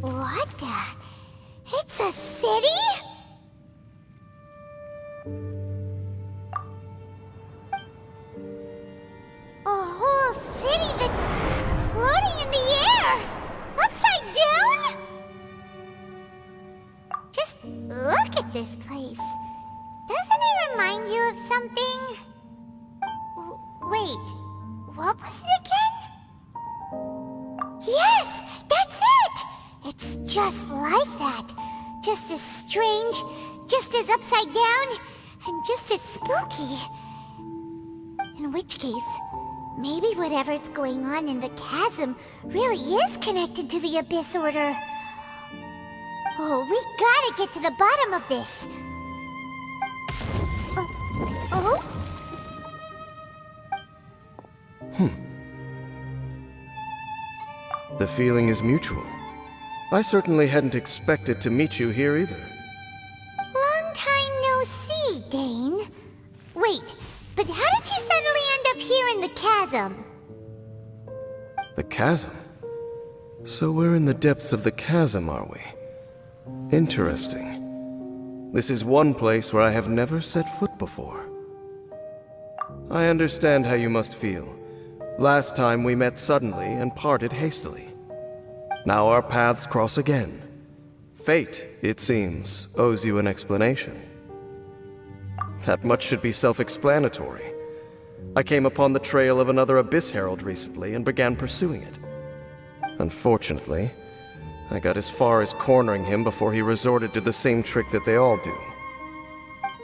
What the? It's a city? A whole city that's floating in the air! Upside down? Just look at this place. Doesn't it remind you of something? Wait, what was it again? Yes, that's it! It's just like that. Just as strange, just as upside down, and just as spooky. In which case, maybe whatever's going on in the chasm really is connected to the Abyss Order. Oh, we gotta get to the bottom of this. Oh? The feeling is mutual. I certainly hadn't expected to meet you here either. Long time no see, Dane. Wait, but how did you suddenly end up here in the chasm? The chasm? So we're in the depths of the chasm, are we? Interesting. This is one place where I have never set foot before. I understand how you must feel. Last time we met suddenly and parted hastily. Now our paths cross again. Fate, it seems, owes you an explanation. That much should be self-explanatory. I came upon the trail of another Abyss Herald recently and began pursuing it. Unfortunately, I got as far as cornering him before he resorted to the same trick that they all do.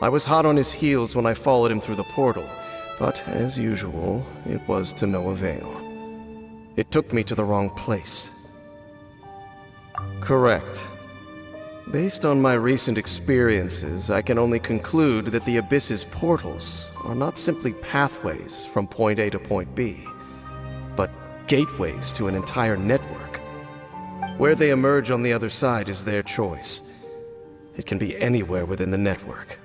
I was hot on his heels when I followed him through the portal, but as usual, it was to no avail. It took me to the wrong place. Correct. Based on my recent experiences, I can only conclude that the Abyss's portals are not simply pathways from point A to point B, but gateways to an entire network. Where they emerge on the other side is their choice. It can be anywhere within the network.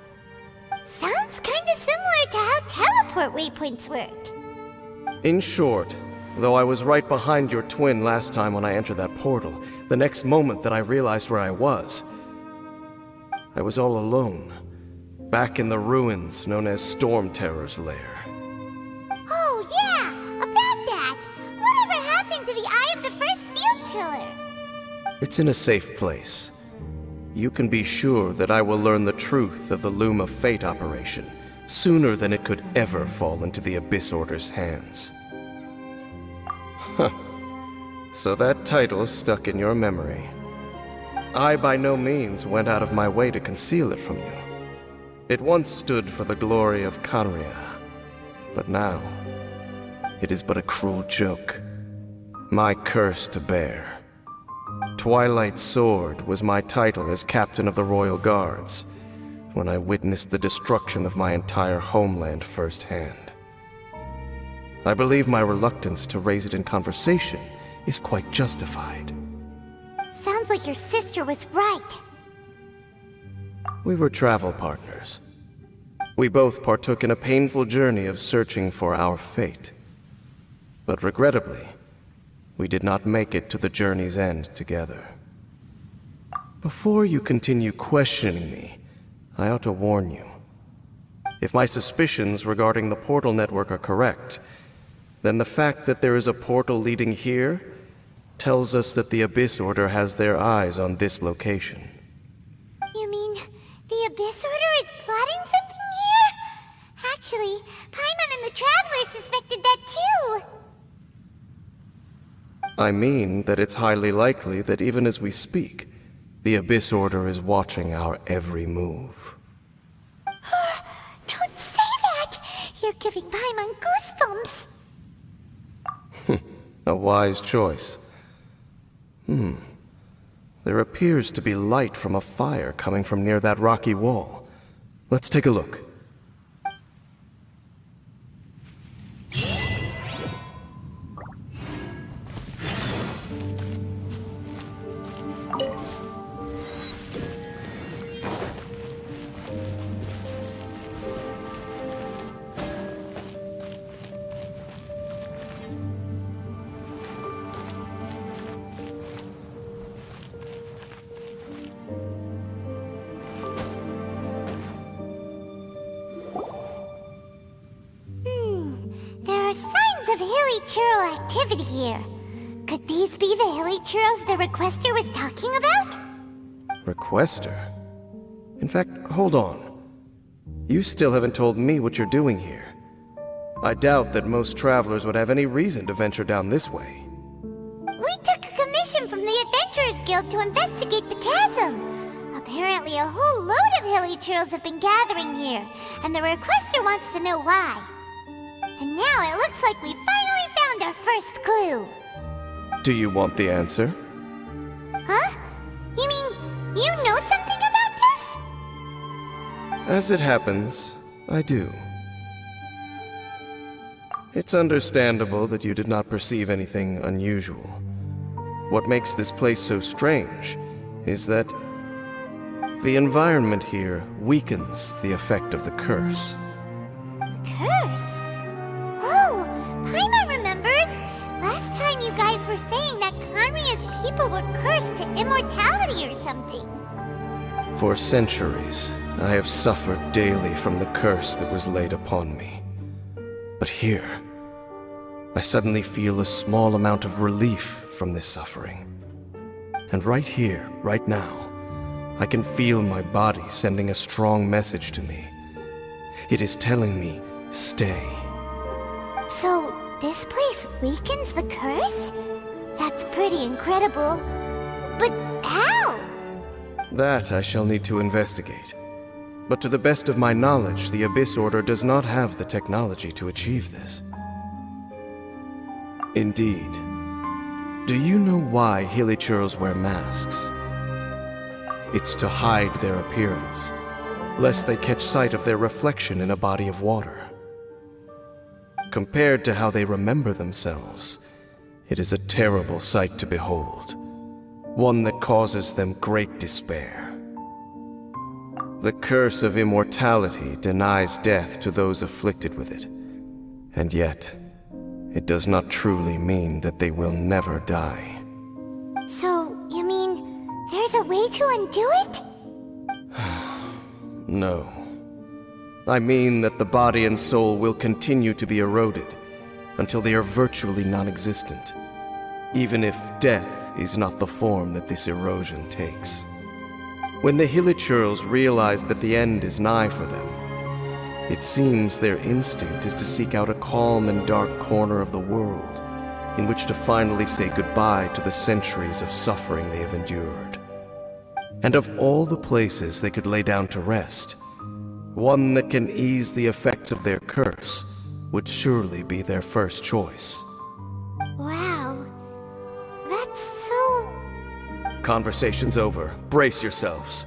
Sounds kinda similar to how teleport waypoints work. In short, though I was right behind your twin last time when I entered that portal, the next moment that I realized where I was all alone, back in the ruins known as Storm Terror's lair. Oh yeah, about that! Whatever happened to the Eye of the First Field Tiller? It's in a safe place. You can be sure that I will learn the truth of the Loom of Fate operation sooner than it could ever fall into the Abyss Order's hands. Huh. So that title stuck in your memory. I by no means went out of my way to conceal it from you. It once stood for the glory of Kanria, but now it is but a cruel joke. My curse to bear. Twilight Sword was my title as captain of the Royal Guards when I witnessed the destruction of my entire homeland firsthand. I believe my reluctance to raise it in conversation is quite justified. Sounds like your sister was right. We were travel partners. We both partook in a painful journey of searching for our fate. But regrettably, we did not make it to the journey's end together. Before you continue questioning me, I ought to warn you. If my suspicions regarding the portal network are correct, then the fact that there is a portal leading here tells us that the Abyss Order has their eyes on this location. You mean the Abyss Order is plotting something here? Actually, Paimon and the Traveler suspected that too. I mean that it's highly likely that even as we speak, the Abyss Order is watching our every move. Don't say that! You're giving Paimon goosebumps. A wise choice. There appears to be light from a fire coming from near that rocky wall. Let's take a look. churl activity here. Could these be the hilly churls the requester was talking about? Requester? In fact, hold on. You still haven't told me what you're doing here. I doubt that most travelers would have any reason to venture down this way. We took a commission from the Adventurers Guild to investigate the chasm. Apparently a whole load of hilly churls have been gathering here, and the requester wants to know why. And now it looks like we finally found our first clue. Do you want the answer? Huh? You mean, you know something about this? As it happens, I do. It's understandable that you did not perceive anything unusual. What makes this place so strange is that the environment here weakens the effect of the curse. The curse? Oh, Paimon remembers! Last time you guys were saying that Conria's people were cursed to immortality or something. For centuries, I have suffered daily from the curse that was laid upon me. But here, I suddenly feel a small amount of relief from this suffering. And right here, right now, I can feel my body sending a strong message to me. It is telling me, stay. So, this place weakens the curse? That's pretty incredible. But how? That I shall need to investigate. But to the best of my knowledge, the Abyss Order does not have the technology to achieve this. Indeed. Do you know why hilly churls wear masks? It's to hide their appearance, lest they catch sight of their reflection in a body of water. Compared to how they remember themselves, it is a terrible sight to behold, one that causes them great despair. The curse of immortality denies death to those afflicted with it, and yet, it does not truly mean that they will never die. So, you mean, there's a way to undo it? No. I mean that the body and soul will continue to be eroded until they are virtually non-existent, even if death is not the form that this erosion takes. When the Hilichurls realize that the end is nigh for them, it seems their instinct is to seek out a calm and dark corner of the world in which to finally say goodbye to the centuries of suffering they have endured. And of all the places they could lay down to rest, one that can ease the effects of their curse would surely be their first choice. Wow. That's so... Conversation's over. Brace yourselves.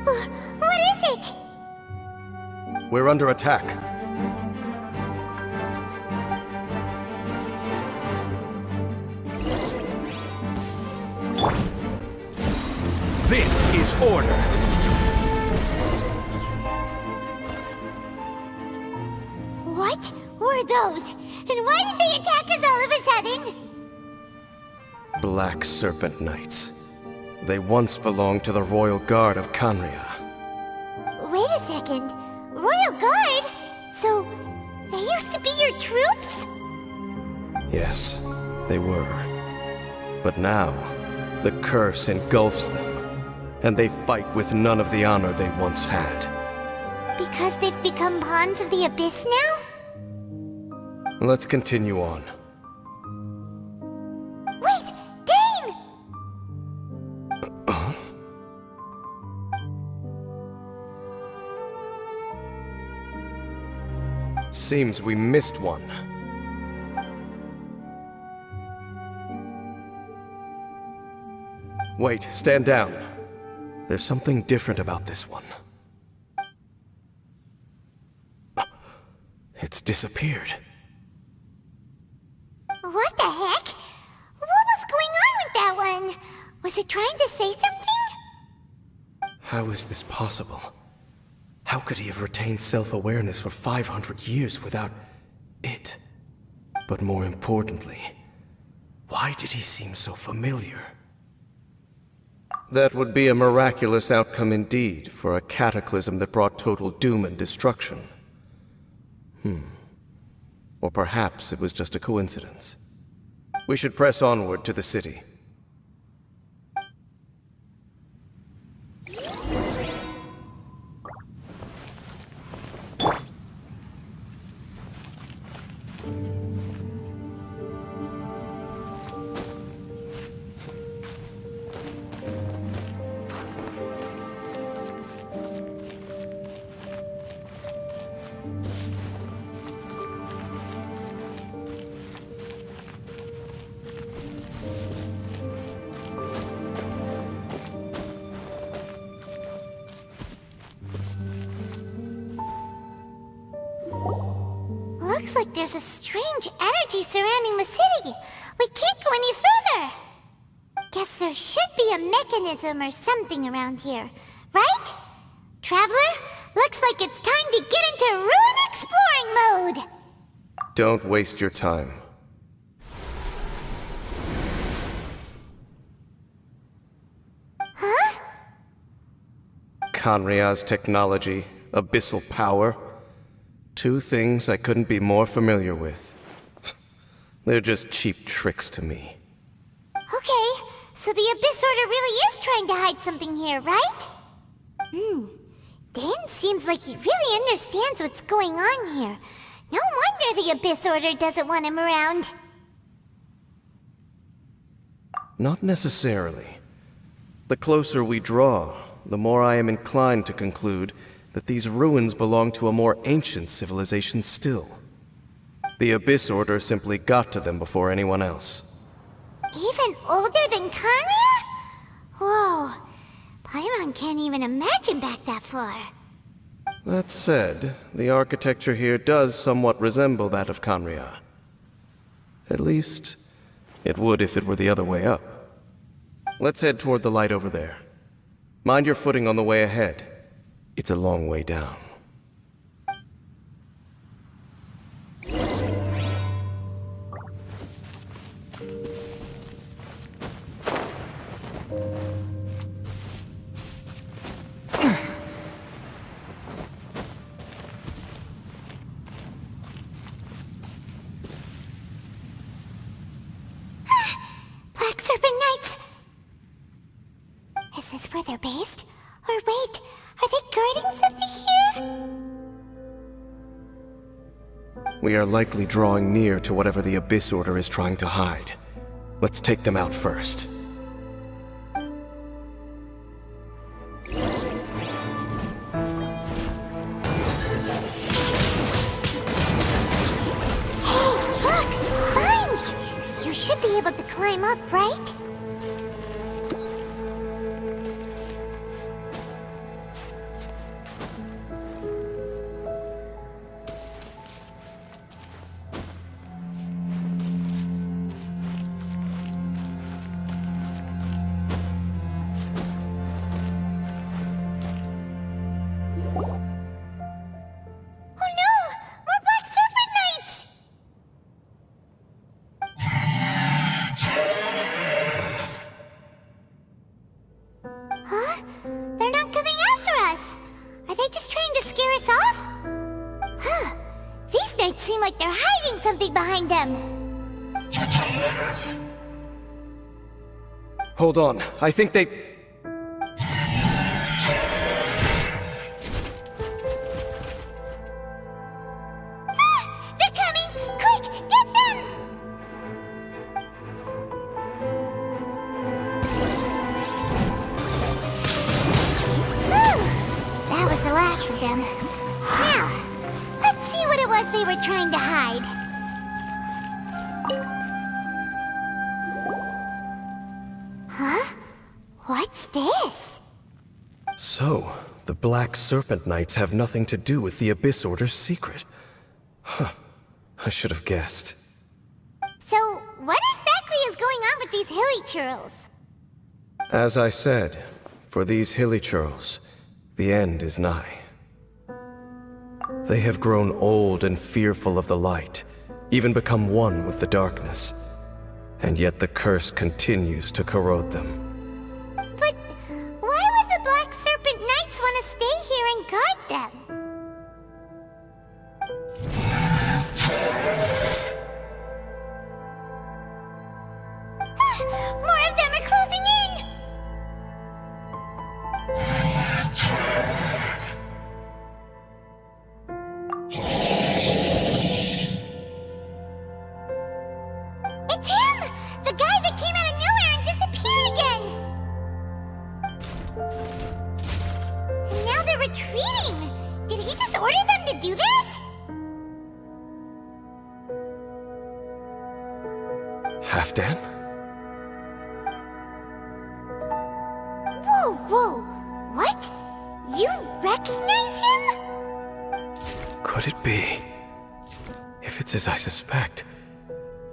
What is it? We're under attack. This is order. What were those? And why did they attack us all of a sudden? Black Serpent Knights. They once belonged to the Royal Guard of Canria. Wait a second. Royal Guard? So, they used to be your troops? Yes, they were. But now, the curse engulfs them, and they fight with none of the honor they once had. Because they've become pawns of the Abyss now? Let's continue on. Wait! Dane! Seems we missed one. Wait, stand down. There's something different about this one. It's disappeared. What the heck? What was going on with that one? Was it trying to say something? How is this possible? How could he have retained self-awareness for 500 years without it? But more importantly, why did he seem so familiar? That would be a miraculous outcome indeed for a cataclysm that brought total doom and destruction. Or perhaps it was just a coincidence. We should press onward to the city. Looks like there's a strange energy surrounding the city. We can't go any further. Guess there should be a mechanism or something around here, right? Traveler, looks like it's time to get into ruin exploring mode. Don't waste your time. Huh? Kanria's technology, abyssal power. Two things I couldn't be more familiar with. They're just cheap tricks to me. Okay, so the Abyss Order really is trying to hide something here, right? Dan seems like he really understands what's going on here. No wonder the Abyss Order doesn't want him around. Not necessarily. The closer we draw, the more I am inclined to conclude that these ruins belong to a more ancient civilization still. The Abyss Order simply got to them before anyone else. Even older than Kanria? Whoa, Paimon can't even imagine back that far. That said, the architecture here does somewhat resemble that of Kanria. At least, it would if it were the other way up. Let's head toward the light over there. Mind your footing on the way ahead. It's a long way down. Black Serpent Knights! Is this where they're based? Or wait, are they guarding something here? We are likely drawing near to whatever the Abyss Order is trying to hide. Let's take them out first. Hey, look! Vines! You should be able to climb up, right? Seem like they're hiding something behind them. Hold on, I think they... They're coming! Quick, get them! Whew, that was the last of them. Now, let's see what it was they were trying to hide. Huh? What's this? So, the Black Serpent Knights have nothing to do with the Abyss Order's secret. Huh. I should have guessed. So, what exactly is going on with these hilly churls? As I said, for these hilly churls, the end is nigh. They have grown old and fearful of the light, even become one with the darkness. And yet the curse continues to corrode them. But why would the Black Serpent Knights want to stay here and guard them? More of them are closing in! It's him! The guy that came out of nowhere and disappeared again! And now they're retreating! Did he just order them to do that? Halfdan? Whoa, whoa! What? You recognize him? Could it be? If it's as I suspect,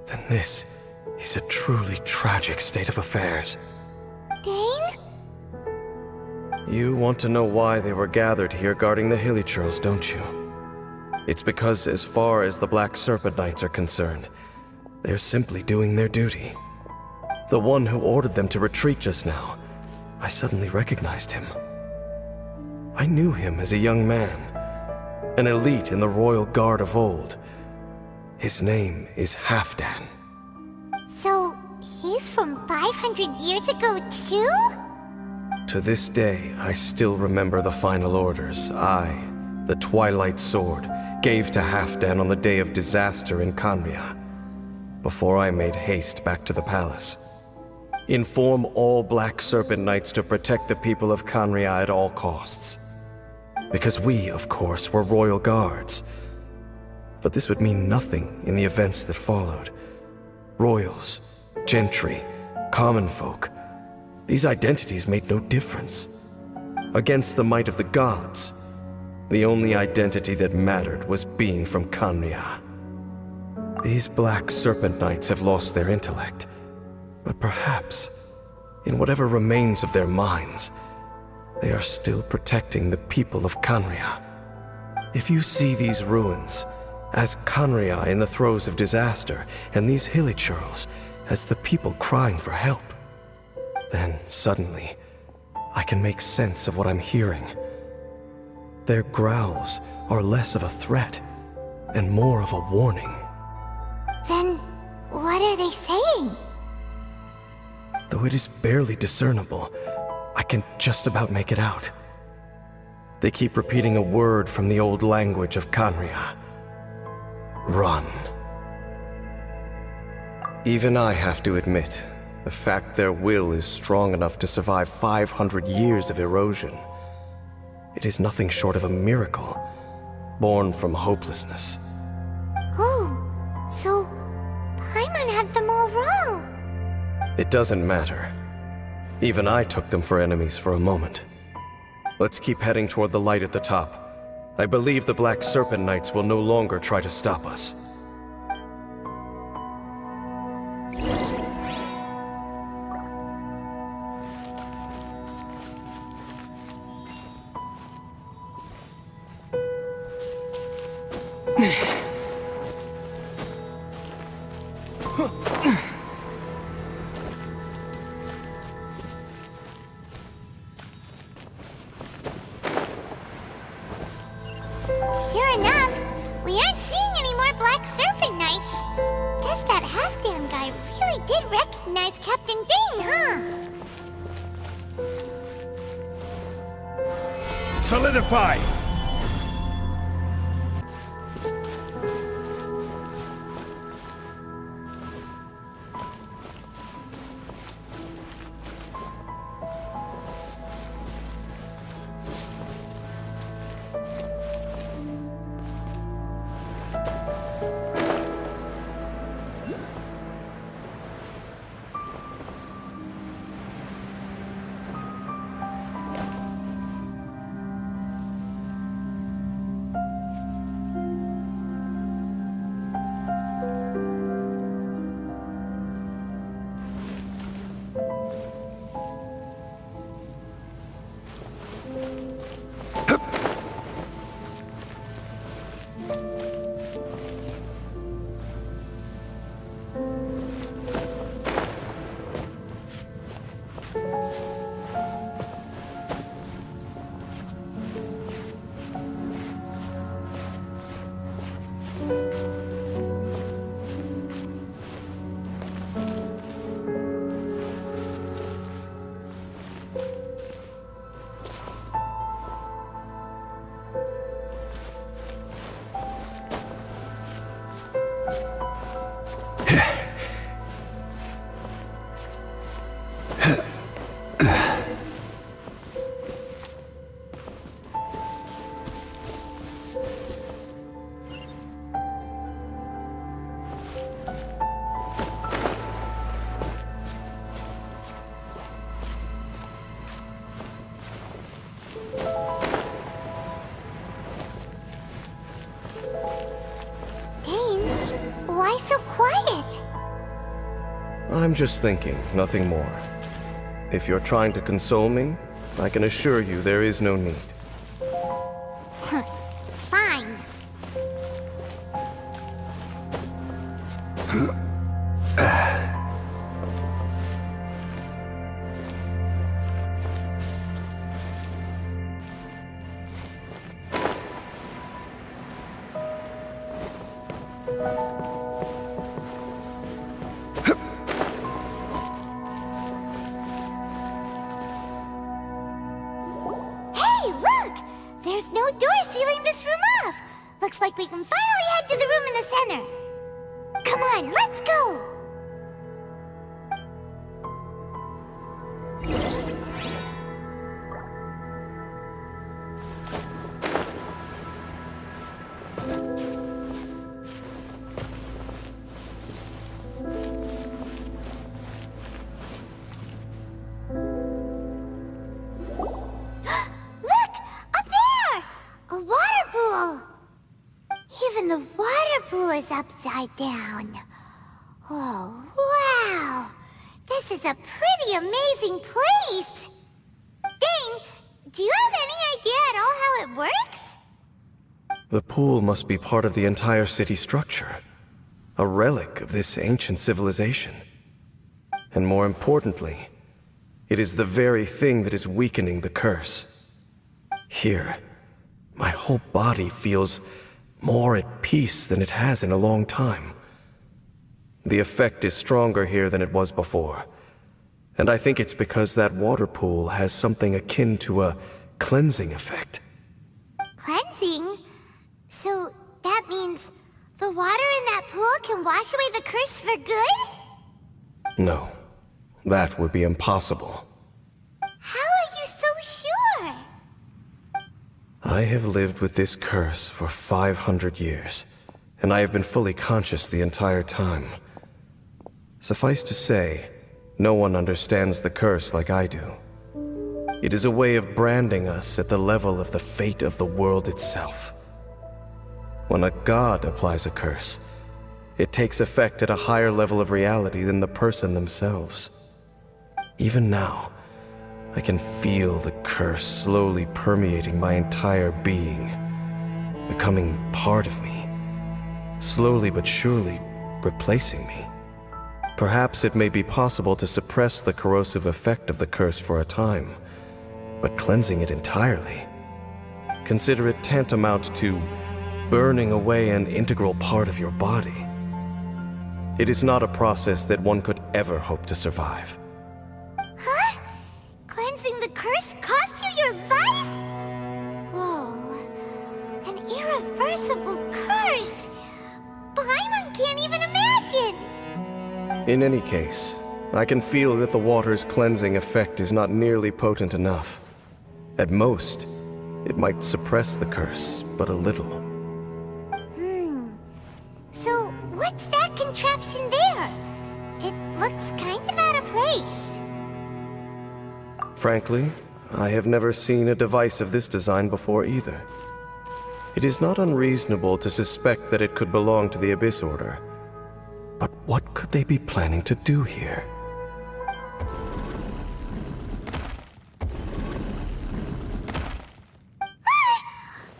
then this is a truly tragic state of affairs. Dane? You want to know why they were gathered here guarding the Hilly Churls, don't you? It's because as far as the Black Serpent Knights are concerned, they're simply doing their duty. The one who ordered them to retreat just now, I suddenly recognized him. I knew him as a young man, an elite in the royal guard of old. His name is Halfdan. So, he's from 500 years ago too? To this day, I still remember the final orders I, the Twilight Sword, gave to Halfdan on the day of disaster in Khaenri'ah, before I made haste back to the palace. Inform all Black Serpent Knights to protect the people of Khaenri'ah at all costs. Because we, of course, were royal guards. But this would mean nothing in the events that followed. Royals, gentry, common folk, these identities made no difference. Against the might of the gods, the only identity that mattered was being from Khaenri'ah. These Black Serpent Knights have lost their intellect, but perhaps, in whatever remains of their minds, they are still protecting the people of Khaenri'ah. If you see these ruins as Khaenri'ah in the throes of disaster, and these Hilly Churls as the people crying for help, then suddenly I can make sense of what I'm hearing. Their growls are less of a threat and more of a warning. Then, what are they saying? Though it is barely discernible, I can just about make it out. They keep repeating a word from the old language of Khaenri'ah. Run. Even I have to admit, the fact their will is strong enough to survive 500 years of erosion. It is nothing short of a miracle, born from hopelessness. Oh, so Paimon had them all wrong. It doesn't matter. Even I took them for enemies for a moment. Let's keep heading toward the light at the top. I believe the Black Serpent Knights will no longer try to stop us. Sure enough, we aren't seeing any more Black Serpent Knights. Guess that Halfdan guy really did recognize Captain Dane, huh? Solidify! I'm just thinking, nothing more. If you're trying to console me, I can assure you there is no need. Fine. Hey, look! There's no door sealing this room off. Looks like we can finally head to the room in the center. Come on, let's go! Look! Up there! A water pool! Even the water pool is upside down. Oh, wow! This is a pretty amazing place! Dane, do you have any idea at all how it works? The pool must be part of the entire city structure. A relic of this ancient civilization. And more importantly, it is the very thing that is weakening the curse. Here, my whole body feels more at peace than it has in a long time. The effect is stronger here than it was before. And I think it's because that water pool has something akin to a cleansing effect. Cleansing? So that means the water in that pool can wash away the curse for good? No, that would be impossible. How are you so sure? I have lived with this curse for 500 years, and I have been fully conscious the entire time. Suffice to say, no one understands the curse like I do. It is a way of branding us at the level of the fate of the world itself. When a god applies a curse, it takes effect at a higher level of reality than the person themselves. Even now, I can feel the curse slowly permeating my entire being, becoming part of me, slowly but surely replacing me. Perhaps it may be possible to suppress the corrosive effect of the curse for a time, but cleansing it entirely, consider it tantamount to burning away an integral part of your body. It is not a process that one could ever hope to survive. Huh? Cleansing the curse cost you your life? Whoa. An irreversible curse. Paimon can't even imagine. In any case, I can feel that the water's cleansing effect is not nearly potent enough. At most, it might suppress the curse, but a little. So, what's that contraption there? It looks kind of out of place. Frankly, I have never seen a device of this design before either. It is not unreasonable to suspect that it could belong to the Abyss Order. But what could they be planning to do here?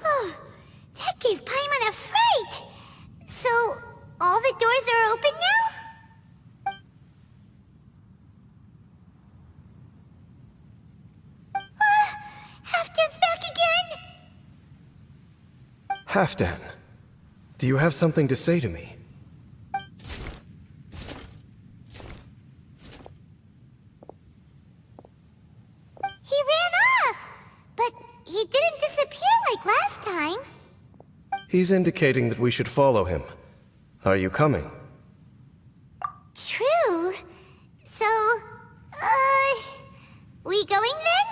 Oh, that gave Paimon a fright. So, all the doors are open now? Halfdan's back again? Halfdan, do you have something to say to me? He ran off, but he didn't disappear like last time. He's indicating that we should follow him. Are you coming? True. So, we going then?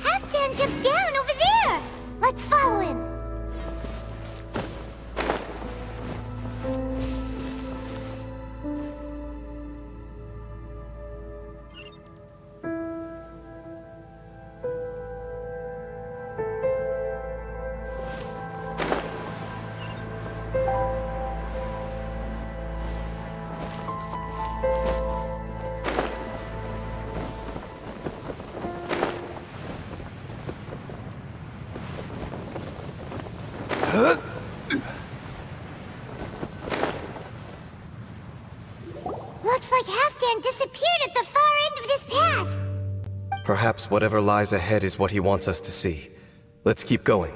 Halfdan jumped down over there. Let's follow him. Looks like Halfdan disappeared at the far end of this path. Perhaps whatever lies ahead is what he wants us to see. Let's keep going.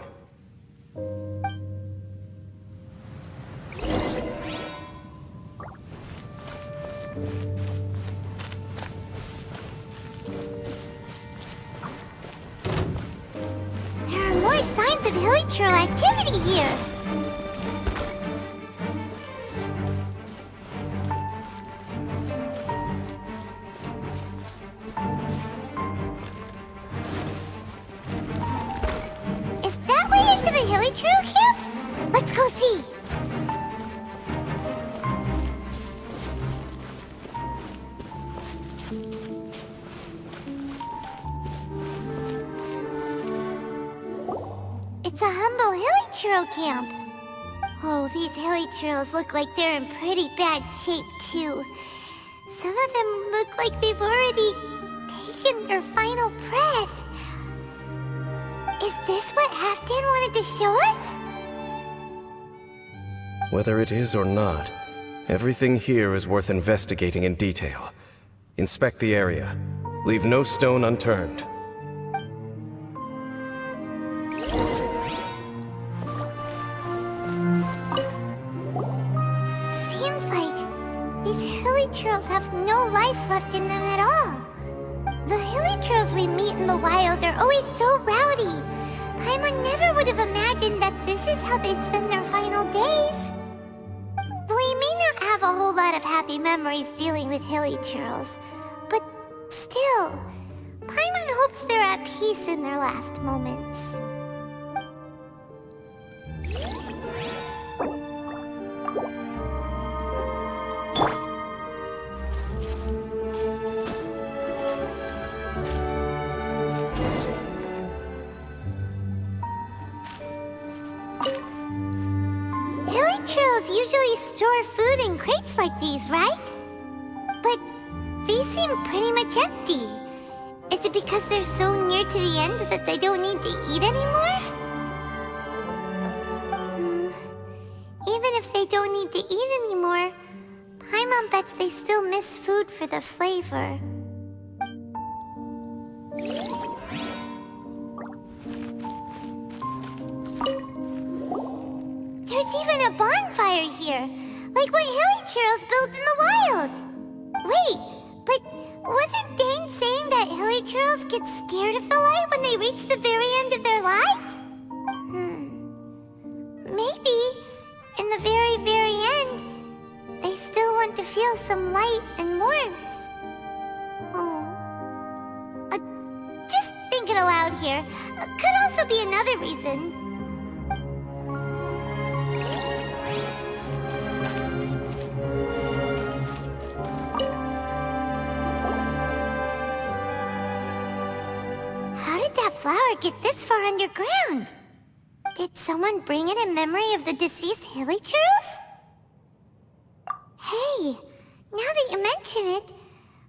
There are more signs of hilichurl activity here. Is that way into the hilichurl camp? Let's go see. It's a humble hilichurl camp. Oh, these hilichurls look like they're in pretty bad shape, too. Some of them look like they've already taken their final breath. Is this what Halfdan wanted to show us? Whether it is or not, everything here is worth investigating in detail. Inspect the area. Leave no stone unturned. Seems like these hilichurls have no life left in them at all. The hilichurls we meet in the wild are always so rowdy. Paimon never would have imagined that this is how they spend their final days. We may not have a whole lot of happy memories dealing with hilichurls, but still, Paimon hopes they're at peace in their last moments. Hilichurls usually store food in crates like these, right? But these seem pretty much empty. Is it because they're so near to the end that they don't need to eat anymore? Even if they don't need to eat anymore, Paimon bets they still miss food for the flavor. There's even a bonfire here, like what hilichurls build in the wild. Wait, but wasn't Dane saying that hilichurls get scared of the light when they reach the very end of their lives? Maybe, in the very, very end, they still want to feel some light and warmth. Oh. Just thinking aloud here. Could also be another reason. How did that flower get this far underground? Did someone bring it in memory of the deceased hilichurls? Hey, now that you mention it,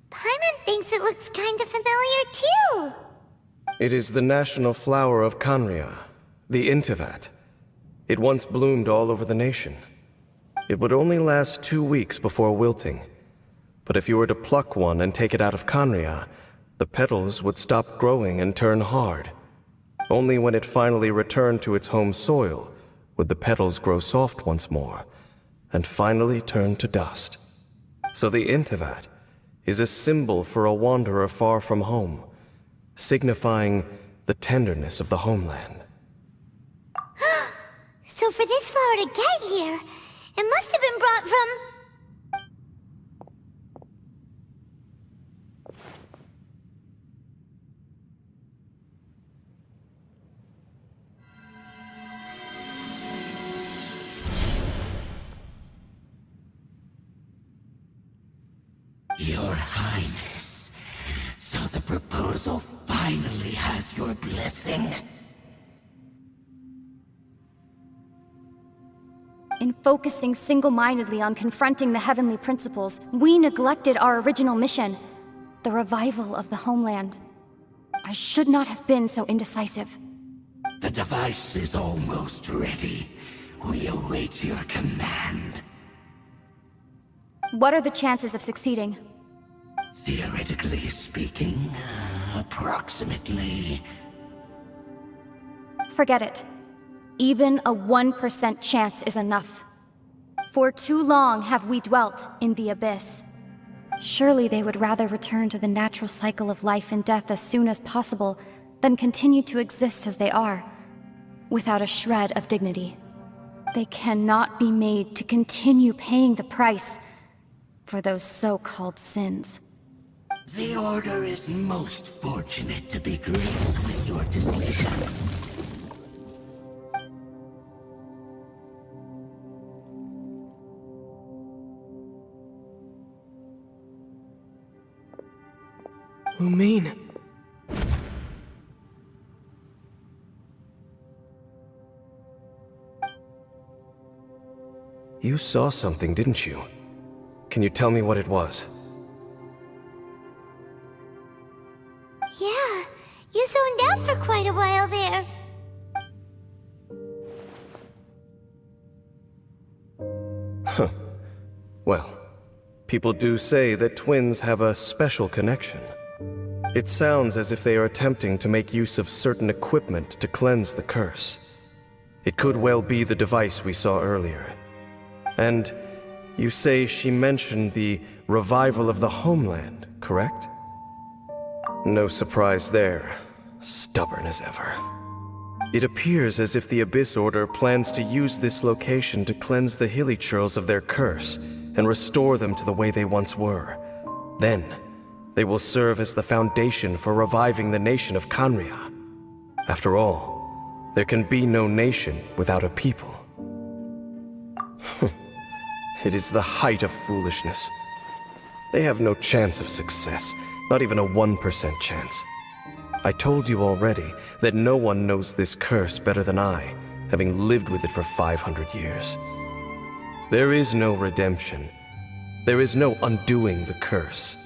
Paimon thinks it looks kind of familiar too. It is the national flower of Kanria, the Intivat. It once bloomed all over the nation. It would only last 2 weeks before wilting. But if you were to pluck one and take it out of Kanria, the petals would stop growing and turn hard. Only when it finally returned to its home soil would the petals grow soft once more, and finally turn to dust. So the Intivat is a symbol for a wanderer far from home, signifying the tenderness of the homeland. So for this flower to get here, it must have been brought from... Your Highness, so the proposal finally has your blessing? In focusing single-mindedly on confronting the heavenly principles, we neglected our original mission, the revival of the homeland. I should not have been so indecisive. The device is almost ready. We await your command. What are the chances of succeeding? Theoretically speaking, approximately. Forget it. Even a 1% chance is enough. For too long have we dwelt in the abyss. Surely they would rather return to the natural cycle of life and death as soon as possible than continue to exist as they are, without a shred of dignity. They cannot be made to continue paying the price for those so-called sins. The Order is most fortunate to be graced with your decision. Lumine. You saw something, didn't you? Can you tell me what it was? Yeah, you zoned out for quite a while there. Huh. Well, people do say that twins have a special connection. It sounds as if they are attempting to make use of certain equipment to cleanse the curse. It could well be the device we saw earlier. And you say she mentioned the revival of the homeland, correct? No surprise there. Stubborn as ever. It appears as if the Abyss Order plans to use this location to cleanse the Hilly-Churls of their curse and restore them to the way they once were. Then, they will serve as the foundation for reviving the nation of Khaenri'ah. After all, there can be no nation without a people. It is the height of foolishness. They have no chance of success, not even a 1% chance. I told you already that no one knows this curse better than I, having lived with it for 500 years. There is no redemption. There is no undoing the curse.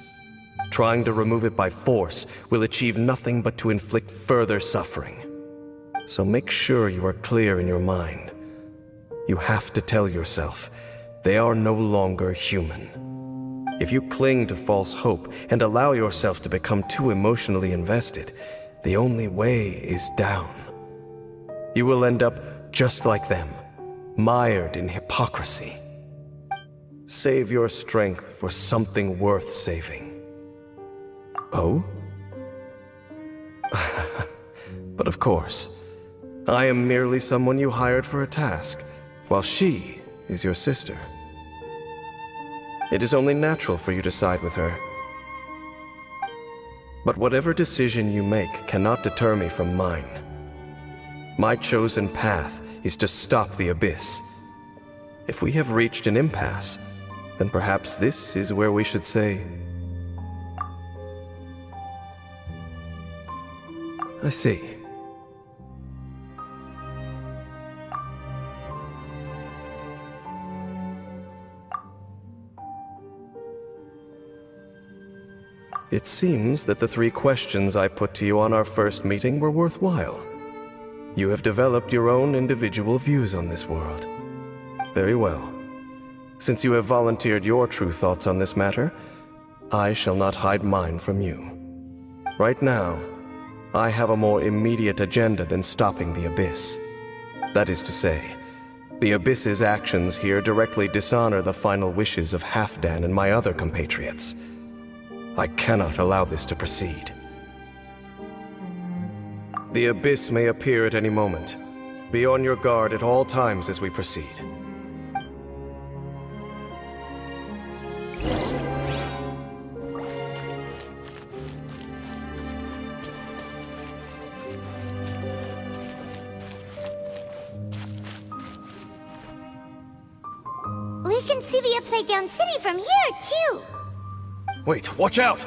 Trying to remove it by force will achieve nothing but to inflict further suffering. So make sure you are clear in your mind. You have to tell yourself, they are no longer human. If you cling to false hope and allow yourself to become too emotionally invested, the only way is down. You will end up just like them, mired in hypocrisy. Save your strength for something worth saving. Oh? But of course, I am merely someone you hired for a task, while she is your sister. It is only natural for you to side with her. But whatever decision you make cannot deter me from mine. My chosen path is to stop the Abyss. If we have reached an impasse, then perhaps this is where we should say... I see. It seems that the 3 questions I put to you on our first meeting were worthwhile. You have developed your own individual views on this world. Very well. Since you have volunteered your true thoughts on this matter, I shall not hide mine from you. Right now, I have a more immediate agenda than stopping the Abyss. That is to say, the Abyss's actions here directly dishonor the final wishes of Halfdan and my other compatriots. I cannot allow this to proceed. The Abyss may appear at any moment. Be on your guard at all times as we proceed. We can see the Upside Down City from here, too. Wait, watch out!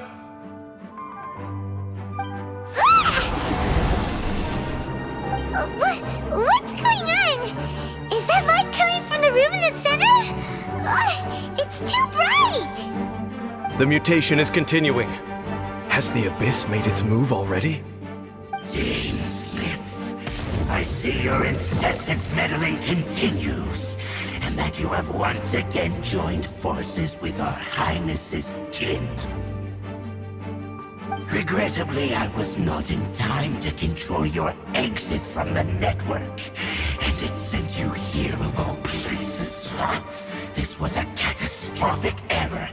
What's going on? Is that light coming from the room in the center? It's too bright! The mutation is continuing. Has the Abyss made its move already? Dainsleif, I see your incessant meddling continues, and that you have once again joined forces with our Highness's kin. Regrettably, I was not in time to control your exit from the network, and it sent you here of all places. This was a catastrophic error.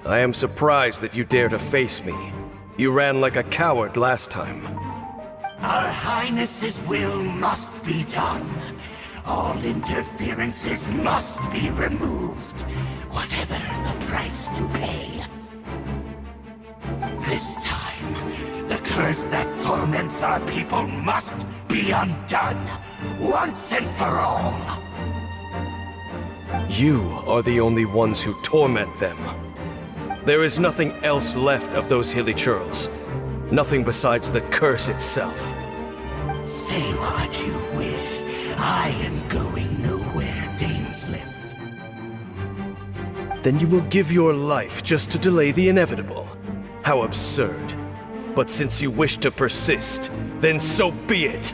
I am surprised that you dare to face me. You ran like a coward last time. Our Highness's will must be done. All interferences must be removed, whatever the price to pay. This time, the curse that torments our people must be undone, once and for all. You are the only ones who torment them. There is nothing else left of those hilly churls. Nothing besides the curse itself. Say what you wish. I am going nowhere, Dainsleif. Then you will give your life just to delay the inevitable. How absurd. But since you wish to persist, then so be it.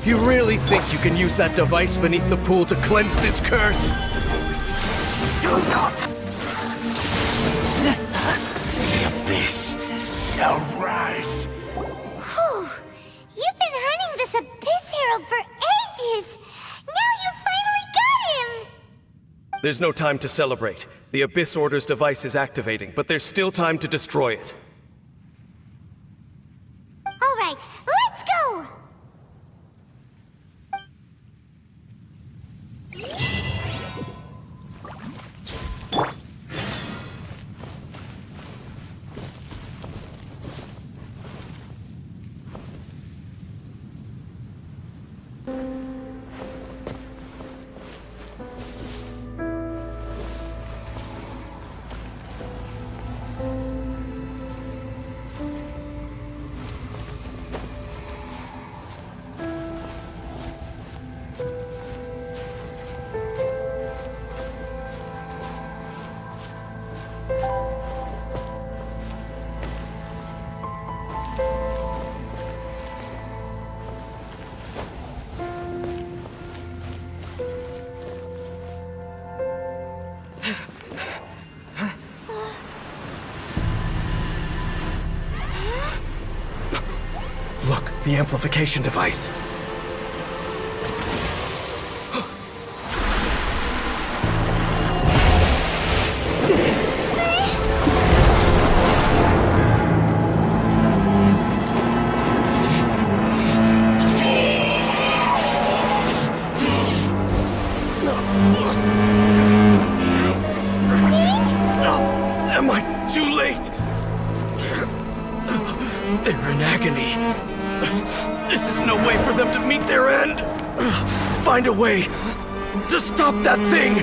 You really think you can use that device beneath the pool to cleanse this curse? Do not! The abyss shall rise. Whew. You've been hunting this Abyss Herald for ages! Now you finally got him! There's no time to celebrate. The Abyss Order's device is activating, but there's still time to destroy it. All right, let's go! Look, the amplification device. Am I too late? They're in agony. This is no way for them to meet their end. Find a way to stop that thing.